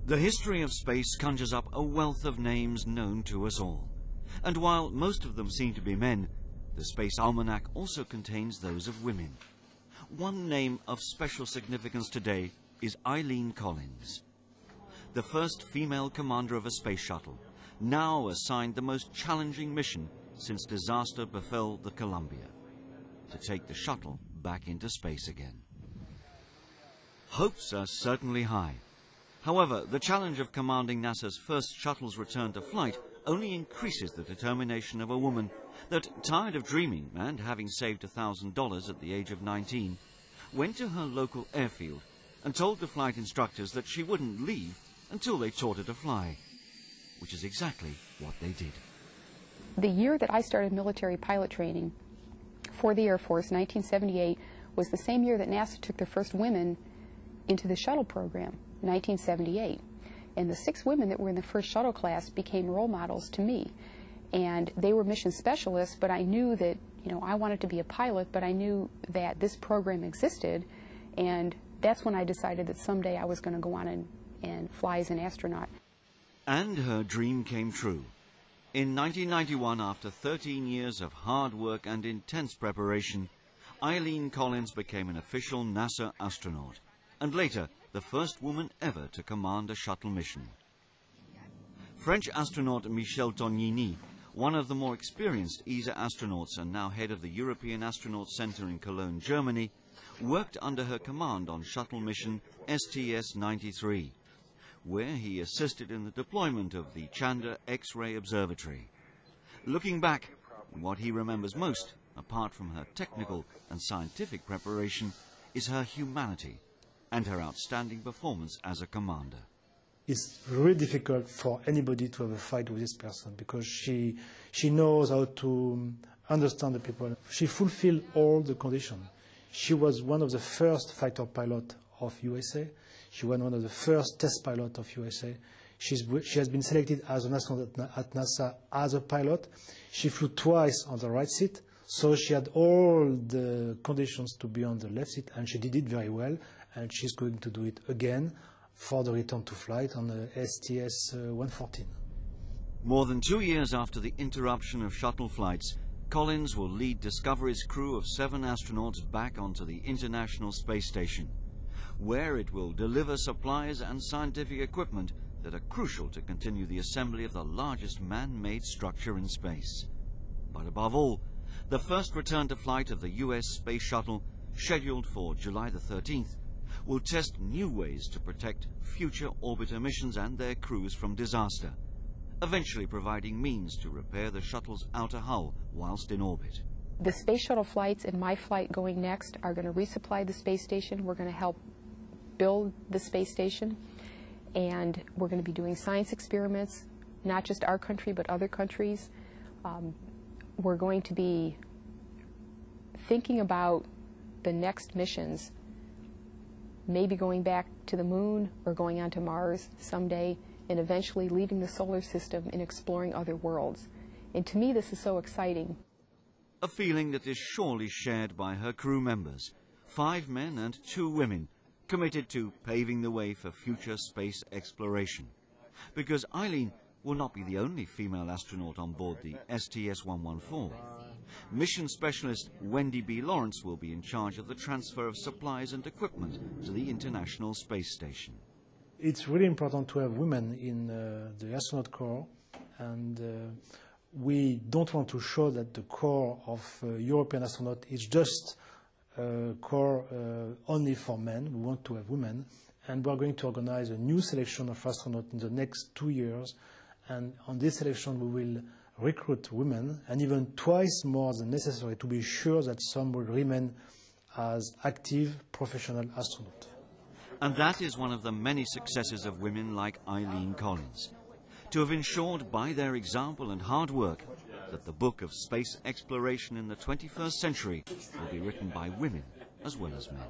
The history of space conjures up a wealth of names known to us all. And while most of them seem to be men, the Space Almanac also contains those of women. One name of special significance today is Eileen Collins, the first female commander of a space shuttle, now assigned the most challenging mission since disaster befell the Columbia, to take the shuttle back into space again. Hopes are certainly high. However, the challenge of commanding NASA's first shuttle's return to flight only increases the determination of a woman that, tired of dreaming and having saved $1,000 at the age of 19, went to her local airfield and told the flight instructors that she wouldn't leave until they taught her to fly, which is exactly what they did. The year that I started military pilot training for the Air Force, 1978, was the same year that NASA took their first women into the shuttle program, 1978. And the 6 women that were in the first shuttle class became role models to me. And they were mission specialists, but I knew that, I wanted to be a pilot, but I knew that this program existed, and that's when I decided that someday I was going to go on and fly as an astronaut. And her dream came true. In 1991, after 13 years of hard work and intense preparation, Eileen Collins became an official NASA astronaut, and later the first woman ever to command a shuttle mission. French astronaut Michel Tognini, one of the more experienced ESA astronauts and now head of the European Astronaut Center in Cologne, Germany, worked under her command on shuttle mission STS-93, where he assisted in the deployment of the Chandra X-ray Observatory. Looking back, what he remembers most, apart from her technical and scientific preparation, is her humanity and her outstanding performance as a commander. It's really difficult for anybody to have a fight with this person because she knows how to understand the people. She fulfilled all the conditions. She was one of the first fighter pilots of USA. She was one of the first test pilots of USA. She has been selected as an astronaut at NASA as a pilot. She flew twice on the right seat, so she had all the conditions to be on the left seat, and she did it very well, and she's going to do it again for the return to flight on the STS-114. More than 2 years after the interruption of shuttle flights, Collins will lead Discovery's crew of 7 astronauts back onto the International Space Station, where it will deliver supplies and scientific equipment that are crucial to continue the assembly of the largest man-made structure in space. But above all, the first return to flight of the US Space Shuttle, scheduled for July the 13th, will test new ways to protect future orbiter missions and their crews from disaster, eventually providing means to repair the shuttle's outer hull whilst in orbit. The space shuttle flights and my flight going next are going to resupply the space station. We're going to help build the space station, and we're going to be doing science experiments, not just our country but other countries. We're going to be thinking about the next missions, maybe going back to the moon or going on to Mars someday, and eventually leaving the solar system and exploring other worlds. And to me, this is so exciting. A feeling that is surely shared by her crew members, 5 men and 2 women, committed to paving the way for future space exploration. Because Eileen will not be the only female astronaut on board the STS-114. Mission specialist Wendy B. Lawrence will be in charge of the transfer of supplies and equipment to the International Space Station. It's really important to have women in the astronaut corps, and we don't want to show that the corps of European astronauts is just a corps only for men. We want to have women, and we're going to organize a new selection of astronauts in the next 2 years, and on this selection we will recruit women, and even twice more than necessary, to be sure that some will remain as active professional astronauts. And that is one of the many successes of women like Eileen Collins, to have ensured by their example and hard work that the book of space exploration in the 21st century will be written by women as well as men.